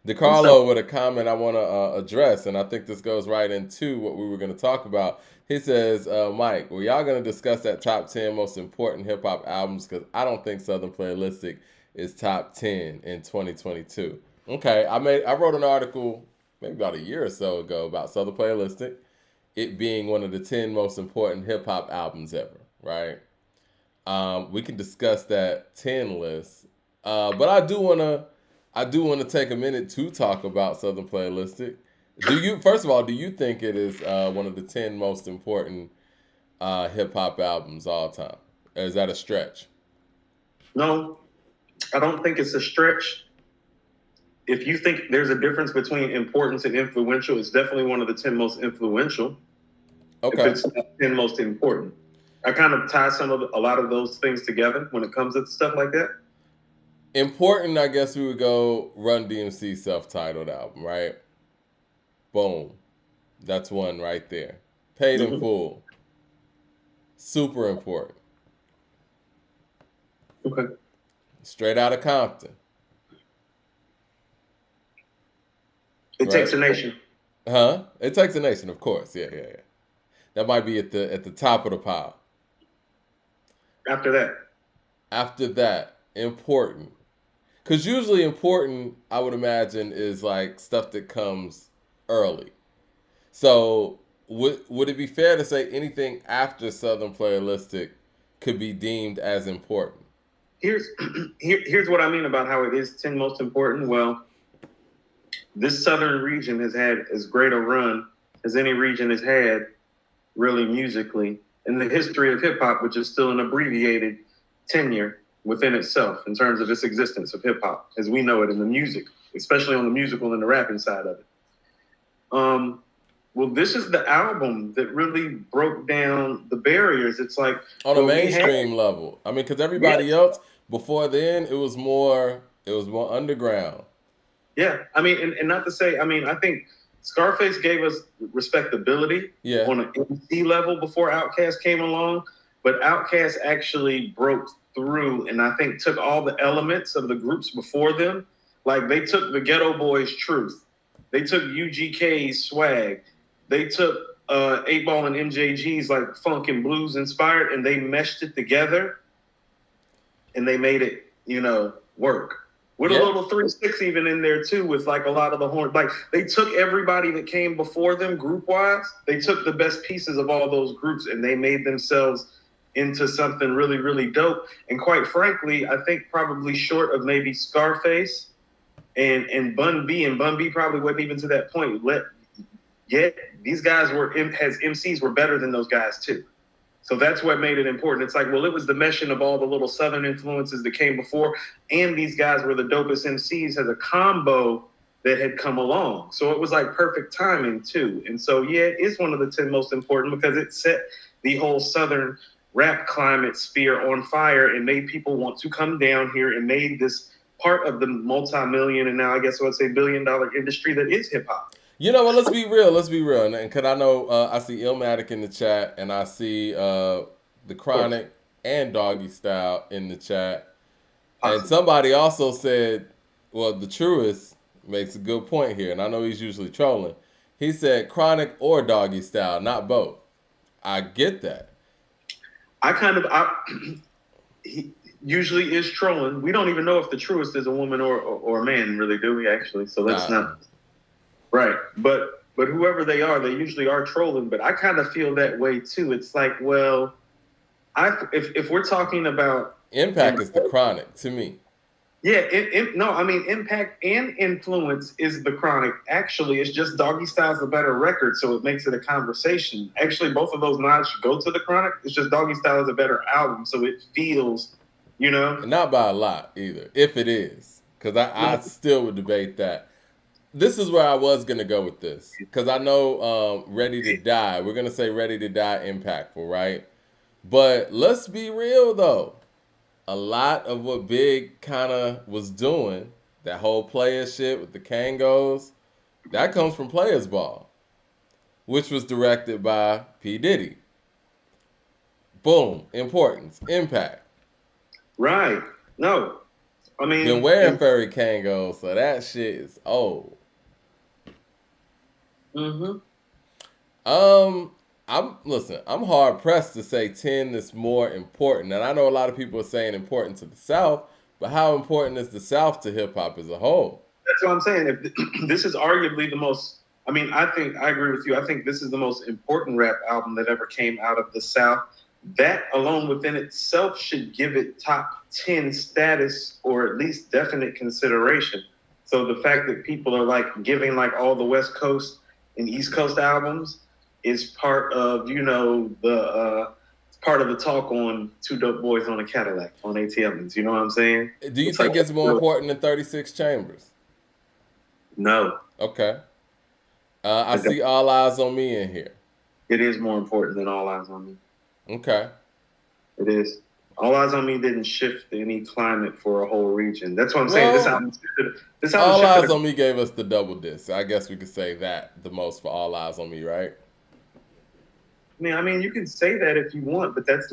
DeCarlo with a comment I want to address, and I think this goes right into what we were going to talk about. He says, Mike, well, y'all going to discuss that top 10 most important hip hop albums? Because I don't think Southern Playalistic is top 10 in 2022. Okay, I wrote an article maybe about a year or so ago about Southern Playalistic, it being one of the 10 most important hip hop albums ever, right? We can discuss that 10 list. But I do want to take a minute to talk about Southern Playalistic. First of all, do you think it is one of the 10 most important hip hop albums all time? Or is that a stretch? No, I don't think it's a stretch. If you think there's a difference between importance and influential, it's definitely one of the 10 most influential. If Okay. it's not 10 most important, I kind of tie a lot of those things together when it comes to stuff like that. Important, I guess we would go Run DMC self-titled album, right? Boom. That's one right there. Paid in Mm-hmm. full. Super important. Okay. Straight out of Compton, It right? takes a nation. Huh? It takes a nation, of course. Yeah, yeah, yeah. That might be at the top of the pile. After that, After that, important. Because usually important, I would imagine, is like stuff that comes early. So would it be fair to say anything after Southern Playalistic could be deemed as important? here's here's what I mean about how it is 10 most important. Well, this southern region has had as great a run as any region has had, really musically, in the history of hip hop, which is still an abbreviated tenure within itself in terms of its existence of hip hop as we know it in the music, especially on the musical and the rapping side of it. Well, this is the album that really broke down the barriers. It's like, On a well, we had, mainstream level. I mean, because yeah, everybody else before then it was more underground. yeah. I mean, and not to say, I mean, I think Scarface gave us respectability Yeah. on an MC level before OutKast came along, but OutKast actually broke through and I think took all the elements of the groups before them. Like they took the Ghetto Boys' truth, they took UGK's swag, they took 8 Ball and MJG's like funk and blues inspired, and they meshed it together and they made it, work. With a Yeah. little 3-6 even in there too, with like a lot of the horn. Like they took everybody that came before them group wise, they took the best pieces of all those groups and they made themselves into something really, really dope. And quite frankly, I think probably short of maybe Scarface and Bun B, and Bun B probably wasn't even to that point. Yet these guys were as MCs were better than those guys too. So that's what made it important. It's like, well, it was the meshing of all the little Southern influences that came before, and these guys were the dopest MCs as a combo that had come along. So it was like perfect timing too. And so, yeah, it is one of the 10 most important because it set the whole Southern rap climate sphere on fire and made people want to come down here and made this part of the multi-million and now I guess I would say $1 billion industry that is hip hop. You know what? Let's be real. Let's be real. And because I know I see Illmatic in the chat, and I see the Of course, Chronic and Doggy Style in the chat. And possibly. somebody also said, well, the Truest makes a good point here, and I know he's usually trolling. He said Chronic or Doggy Style, not both. I get that. He usually is trolling. We don't even know if the truest is a woman or a man, really, do we actually? So let's Nah. not. Right. But whoever they usually are trolling. But I kind of feel that way too. It's like, well, if we're talking about Impact is the Chronic to me. yeah, no, I mean impact and influence is the chronic. Actually, it's just Doggy Style's a better record, so it makes it a conversation. Actually, both of those nods should go to the chronic. It's just Doggy Style is a better album, so it feels, you know. And not by a lot either, if it is. Because I still would debate that. This is where I was gonna go with this because I know "Ready to Die." We're gonna say "Ready to Die" impactful, right? But let's be real though. A lot of what Big kind of was doing, that whole player shit with the Kangos, that comes from Players Ball, which was directed by P Diddy. Boom, importance, impact. Right. No. I Been mean, wearing furry Kangol, so that shit is old. mm-hmm. Um, I'm hard pressed to say 10 is more important. And I know a lot of people are saying important to the South, but how important is the South to hip hop as a whole? That's what I'm saying. If this is arguably the most, I mean, I agree with you. I think this is the most important rap album that ever came out of the South. That alone within itself should give it top 10 status or at least definite consideration. So the fact that people are like giving like all the West Coast and East Coast albums is part of, part of the talk on Two Dope Boys on a Cadillac on ATLs. You know what I'm saying? Do you It's think like, it's more important than 36 Chambers? no, Okay. I I don't. see All Eyes on Me in here. It is more important than All Eyes on Me. Okay. It is. All Eyes on Me didn't shift any climate for a whole region. That's what I'm saying. Well, This album All shifted. Eyes on Me gave us the double disc. I guess we could say that the most for All Eyes on Me, right? I mean, you can say that if you want, but that's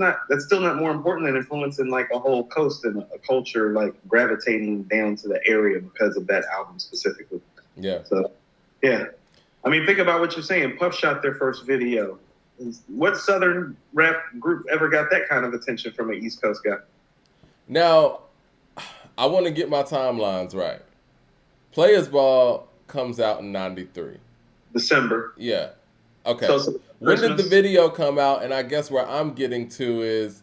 still not more important than influencing like a whole coast and a culture like gravitating down to the area because of that album specifically. Yeah. So, yeah. I mean, think about what you're saying. Puff shot their first video. What Southern rap group ever got that kind of attention from an East Coast guy? Now, I want to get my timelines right. Players Ball comes out in 93. December. Yeah. Okay. So when did the video come out? And I guess where I'm getting to is,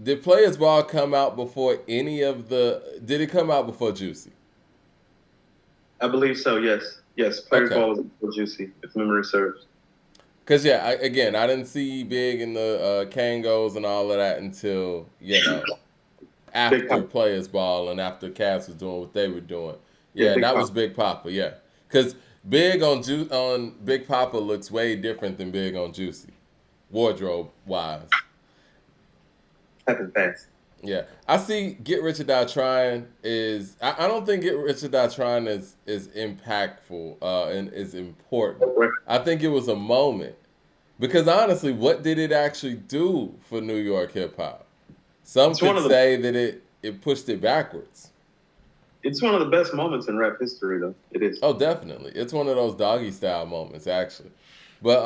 did Players Ball come out before did it come out before Juicy? I believe so, yes. Yes, Players Ball was before Juicy, if memory serves. Because, yeah, I didn't see Big in the Kangos and all of that until, after Players Ball and after Cass was doing what they were doing. Yeah, that was Big Papa, yeah. Because Big on Big Papa looks way different than Big on Juicy, wardrobe-wise. Happened fast. Yeah, I see. Get Rich or Die Trying is. I don't think Get Rich or Die Trying is impactful and is important. I think it was a moment because honestly, what did it actually do for New York hip hop? Some could say that it pushed it backwards. It's one of the best moments in rap history, though. It is. Oh, definitely. It's one of those doggy style moments, actually. But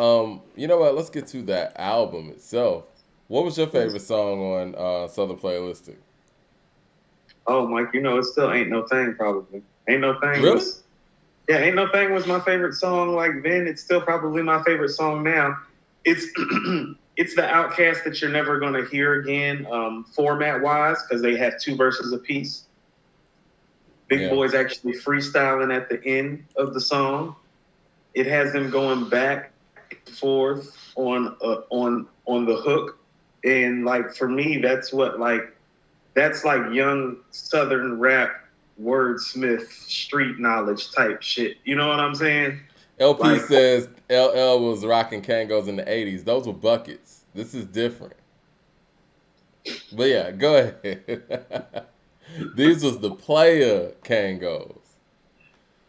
you know what? Let's get to that album itself. What was your favorite song on Southernplayalistic? Oh, Mike, it's still Ain't No Thing, probably. Ain't No Thing really? Ain't No Thing was my favorite song like then. It's still probably my favorite song now. It's it's the OutKast that you're never going to hear again format-wise because they have 2 verses apiece. Big Boy's actually freestyling at the end of the song. It has them going back and forth on the hook. And like for me, that's like young Southern rap, wordsmith, street knowledge type shit. You know what I'm saying? LP says LL was rocking Kangos in the 80s. Those were buckets. This is different. But yeah, go ahead. These was the player Kangos.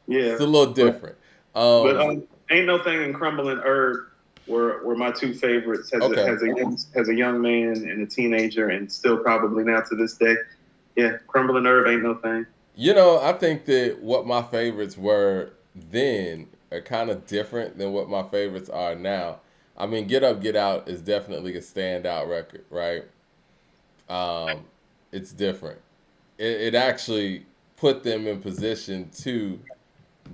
Yeah. It's a little different. But Ain't No Thing and Crumbling Herb were my 2 favorites as a young man and a teenager, and still probably now to this day. Yeah, Crumbling Herb, Ain't No Thing. I think that what my favorites were then are kind of different than what my favorites are now. I mean, Get Up, Get Out is definitely a standout record, right? It's different. It actually put them in position to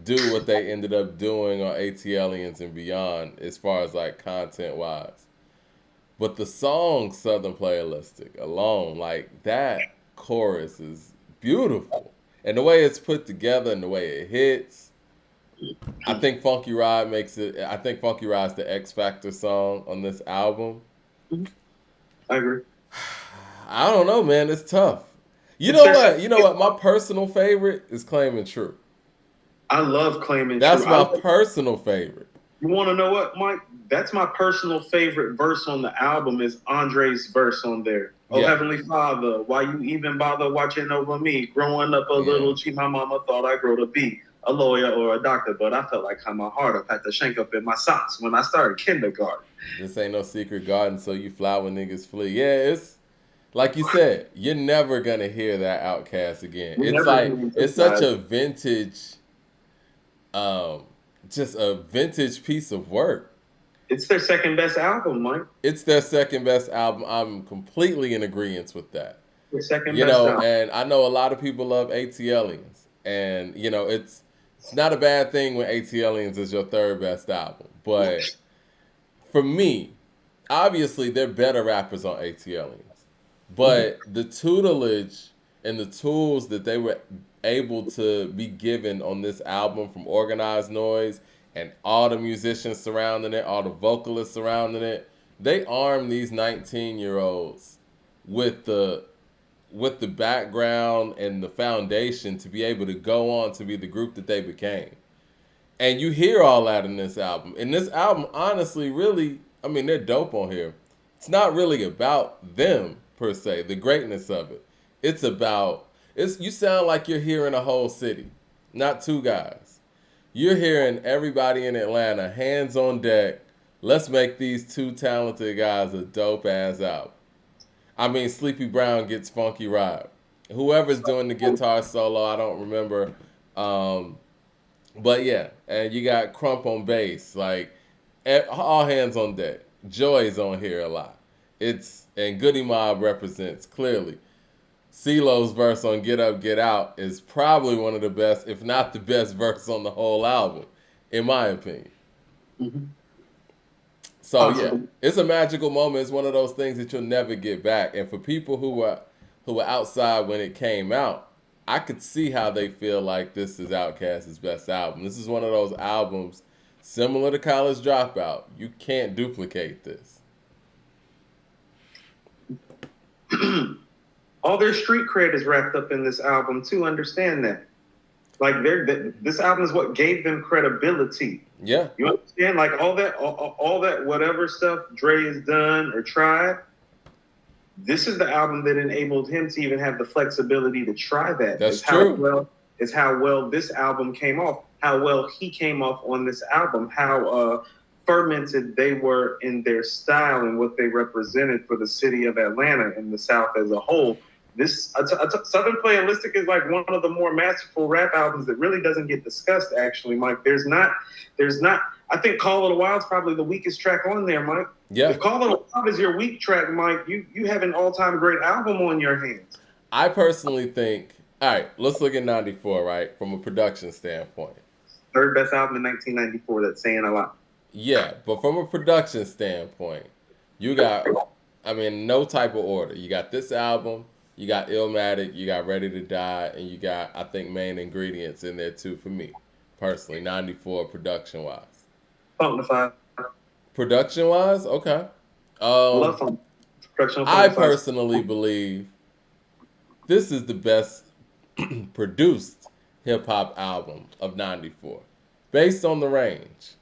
do what they ended up doing on ATLians and beyond as far as like content wise. But the song Southernplayalistic alone, like that chorus is beautiful. And the way it's put together and the way it hits, I think Funky Ride makes it. I think Funky Ride's the X Factor song on this album. I agree. I don't know, man. It's tough. You know what? My personal favorite is Claiming True. I love Claiming True. That's my personal favorite. You want to know what, Mike? That's my personal favorite verse on the album is Andre's verse on there. Oh, Heavenly Father, why you even bother watching over me? Growing up a little G, my mama thought I grew to be a lawyer or a doctor, but I felt like how my heart up had to shank up in my socks when I started kindergarten. This ain't no secret garden, so you flower niggas flee. Yeah, like you said, you're never gonna hear that OutKast again. We It's never like hear those it's such guys. a vintage, um, just a vintage piece of work. It's their second best album, Mike. It's their second best album. I'm completely in agreement with that. Their second You best know, album. and I know a lot of people love ATLians, and you know it's not a bad thing when ATLians is your third best album. But for me, obviously they're better rappers on ATLians, but the tutelage and the tools that they were able to be given on this album from Organized Noise and all the musicians surrounding it, all the vocalists surrounding it, they armed these 19-year-olds with the background and the foundation to be able to go on to be the group that they became. And you hear all that in this album. And this album, honestly, really, I mean, they're dope on here. It's not really about them per se, the greatness of it. It's about you sound like you're hearing a whole city, not two guys. You're hearing everybody in Atlanta, hands on deck. Let's make these two talented guys a dope ass album. I mean, Sleepy Brown gets funky ride. Whoever's doing the guitar solo, I don't remember. Um, but yeah, and you got Crump on bass, like all hands on deck. Joy's on here a lot. And Goody Mob represents clearly. CeeLo's verse on Get Up, Get Out is probably one of the best, if not the best verse on the whole album, in my opinion. Mm-hmm. So yeah, it's a magical moment. It's one of those things that you'll never get back. And for people who were outside when it came out, I could see how they feel like this is OutKast's best album. This is one of those albums similar to College Dropout. You can't duplicate this. All their street cred is wrapped up in this album too. Understand that. Like this album is what gave them credibility. Yeah. You understand? Like all that whatever stuff Dre has done or tried. This is the album that enabled him to even have the flexibility to try that. That's true. It's how well this album came off. How well he came off on this album. How fermented they were in their style and what they represented for the city of Atlanta and the South as a whole. This Southernplayalistic is like one of the more masterful rap albums that really doesn't get discussed. Actually, Mike, there's not. I think "Call It a Wild" is probably the weakest track on there, Mike. Yeah. If "Call It a Wild" is your weak track, Mike, you have an all-time great album on your hands. I personally think. All right, let's look at '94, right, from a production standpoint. Third best album in 1994. That's saying a lot. Yeah, but from a production standpoint, you got, I mean, no type of order. You got this album. You got Illmatic, you got Ready to Die, and you got, I think, Main Ingredients in there too for me, personally, 94 production-wise. Funknified. Production-wise? Okay. Love Funk. I personally believe this is the best produced hip-hop album of 94, based on the range.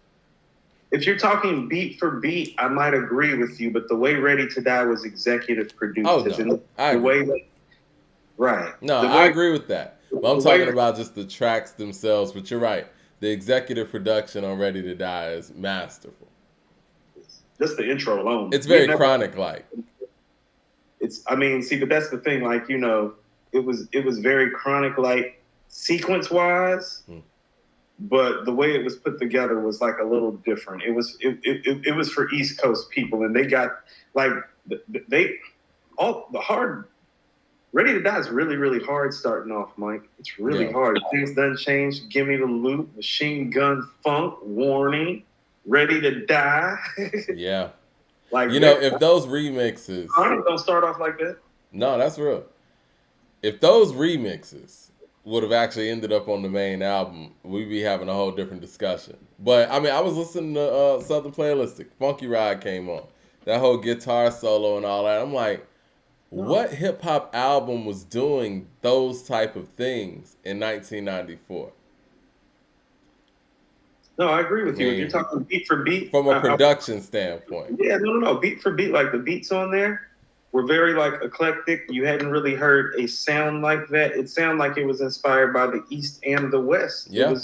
If you're talking beat for beat, I might agree with you, but the way Ready to Die was executive produced, right? No, I agree with that. But I'm talking about just the tracks themselves. But you're right, the executive production on Ready to Die is masterful. Just the intro alone, it's very Chronic-like. But that's the thing. Like, you know, it was very Chronic-like sequence-wise. But the way it was put together was like a little different. It was for East Coast people, and they got like the hard. Ready to Die is really, really hard starting off, Mike. It's really hard. Things done changed. Give Me the Loot, Machine Gun Funk, Warning, Ready to Die. Yeah. Like, you know, if those remixes don't start off like that. No, that's real. If those remixes would have actually ended up on the main album, we'd be having a whole different discussion. But I mean, I was listening to Southernplayalistic. Funky Ride came on. That whole guitar solo and all that. I'm like, what hip hop album was doing those type of things in 1994? No, I agree with you. If you're talking beat for beat, from a production standpoint. Yeah, no, beat for beat, like the beats on there were very like eclectic. You hadn't really heard a sound like that. It sounded like it was inspired by the East and the West. Yeah.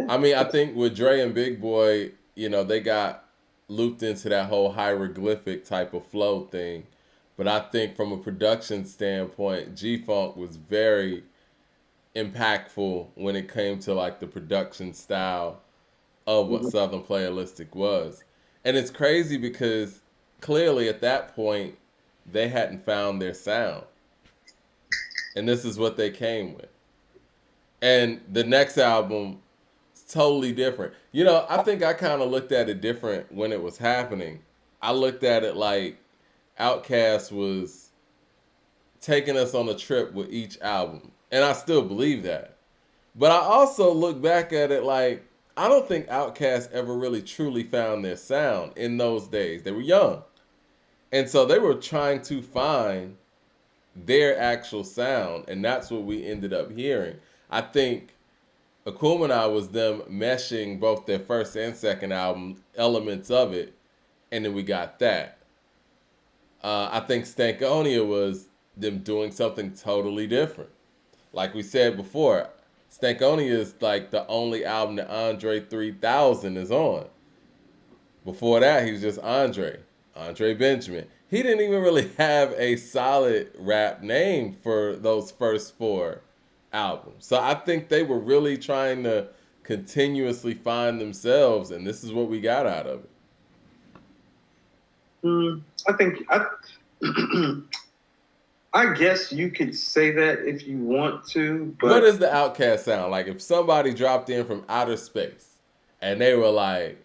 I mean, I think with Dre and Big Boy, you know, they got looped into that whole hieroglyphic type of flow thing. But I think from a production standpoint, G-Funk was very impactful when it came to like the production style of what Mhm. Southernplayalistic was. And it's crazy because clearly at that point they hadn't found their sound. And this is what they came with. And the next album is totally different. You know, I think I kind of looked at it different when it was happening. I looked at it like OutKast was taking us on a trip with each album. And I still believe that. But I also look back at it like I don't think OutKast ever really truly found their sound in those days. They were young. And so they were trying to find their actual sound, and that's what we ended up hearing. I think Aquemini was them meshing both their first and second album elements of it, and then we got that. I think Stankonia was them doing something totally different. Like we said before, Stankonia is like the only album that Andre 3000 is on. Before that, he was just Andre Benjamin. He didn't even really have a solid rap name for those first four albums. So I think they were really trying to continuously find themselves, and this is what we got out of it. I think I guess you could say that if you want to, but What does the OutKast sound like? If somebody dropped in from outer space and they were like,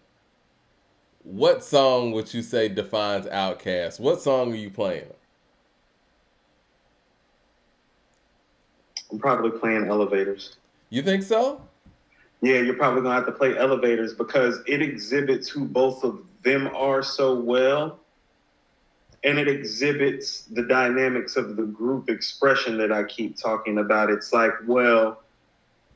what song would you say defines OutKast? What song are you playing? I'm probably playing Elevators. You think so? Yeah, you're probably gonna have to play Elevators because it exhibits who both of them are so well, and it exhibits the dynamics of the group expression that I keep talking about. It's like, well,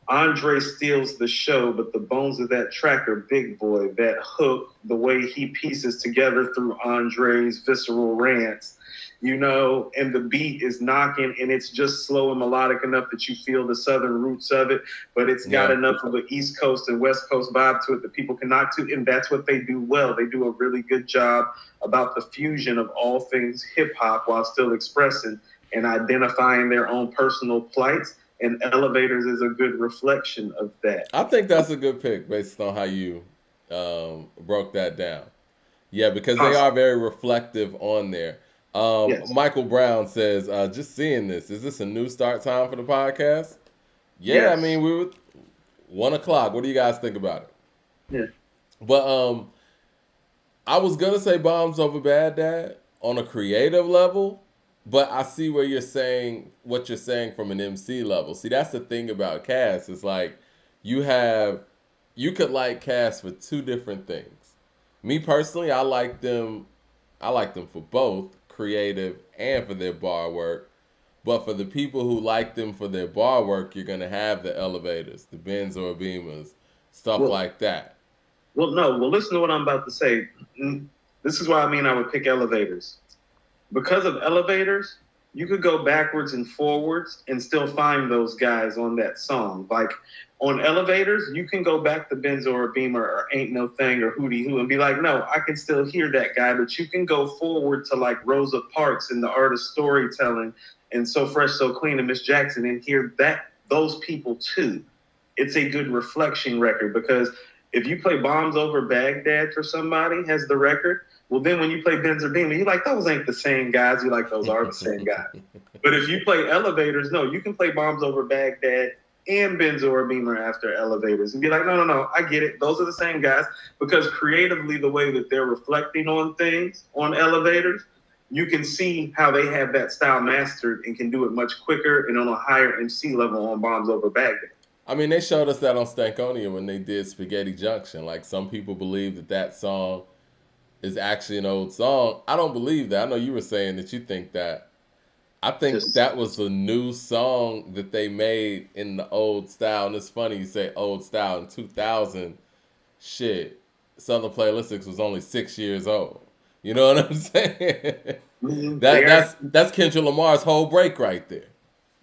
Andre steals the show, but the bones of that track are Big Boy. That hook, the way he pieces together through Andre's visceral rants, you know, and the beat is knocking, and it's just slow and melodic enough that you feel the southern roots of it, but it's got enough of an East Coast and West Coast vibe to it that people can knock to, and that's what they do well. They do a really good job about the fusion of all things hip-hop while still expressing and identifying their own personal plights, and Elevators is a good reflection of that. I think that's a good pick based on how you broke that down. Yeah, because they are very reflective on there. Yes. Michael Brown says, just seeing this, is this a new start time for the podcast? Yeah, Yes. I mean, we were 1:00. What do you guys think about it? Yeah. But I was gonna say Bombs Over Bad Dad on a creative level, but I see where you're saying what you're saying from an MC level. See, that's the thing about Cass. It's like you could like Cass for two different things. Me personally, I like them for both creative and for their bar work. But for the people who like them for their bar work, you're gonna have the Elevators, the Benz or Beamers, stuff like that. Well, no. Well, listen to what I'm about to say. This is why I mean I would pick Elevators. Because of Elevators, you could go backwards and forwards and still find those guys on that song. Like on Elevators, you can go back to Benz or a Beamer or Ain't No Thing or Hootie Hoo and be like, no, I can still hear that guy. But you can go forward to like Rosa Parks and the art of storytelling and So Fresh, So Clean and Miss Jackson and hear those people too. It's a good reflection record because if you play Bombs Over Baghdad for somebody as the record, well, then when you play Benz or Beamer, you're like, those ain't the same guys. You're like, those are the same guys. But if you play Elevators, no, you can play Bombs Over Baghdad and Benz or Beamer after Elevators and be like, no, I get it. Those are the same guys. Because creatively, the way that they're reflecting on things on Elevators, you can see how they have that style mastered and can do it much quicker and on a higher MC level on Bombs Over Baghdad. I mean, they showed us that on Stankonia when they did Spaghetti Junction. Like, some people believe that song is actually an old song. I don't believe that. I know you were saying that you think that. I think that was a new song that they made in the old style. And it's funny you say old style. In 2000, shit, Southernplayalistic was only 6 years old. You know what I'm saying? Mm-hmm. That's Kendrick Lamar's whole break right there.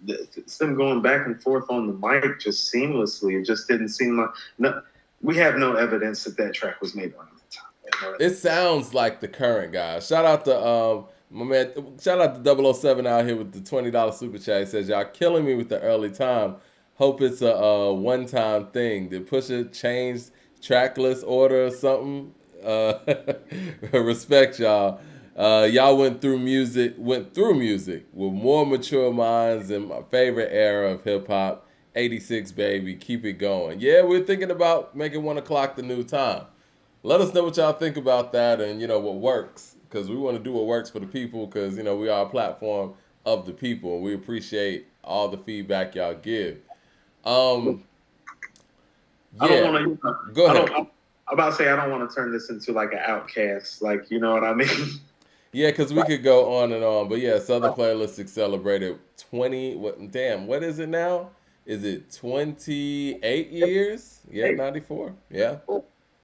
It's them going back and forth on the mic just seamlessly. It just didn't seem like we have no evidence that track was made around the time. It sounds like the current guys. Shout out to My man, shout out to 007 out here with the $20 super chat. He says, y'all killing me with the early time. Hope it's a one-time thing. Did Pusha change track list order or something? Uh, respect y'all. Y'all went through music with more mature minds in my favorite era of hip hop. 86 baby, keep it going. Yeah, we're thinking about making 1 o'clock the new time. Let us know what y'all think about that, and what works, because we want to do what works for the people, because we are a platform of the people, and we appreciate all the feedback y'all give. Um, I don't yeah, want to. go I don't. ahead. I'm about to say I don't want to turn this into like an outcast. Like, you know what I mean? Yeah, because we could go on and on, but yeah, Southernplayalistic celebrated 20. What? Damn, what is it now? Is it 28 years? Yeah, Hey, 94. Yeah.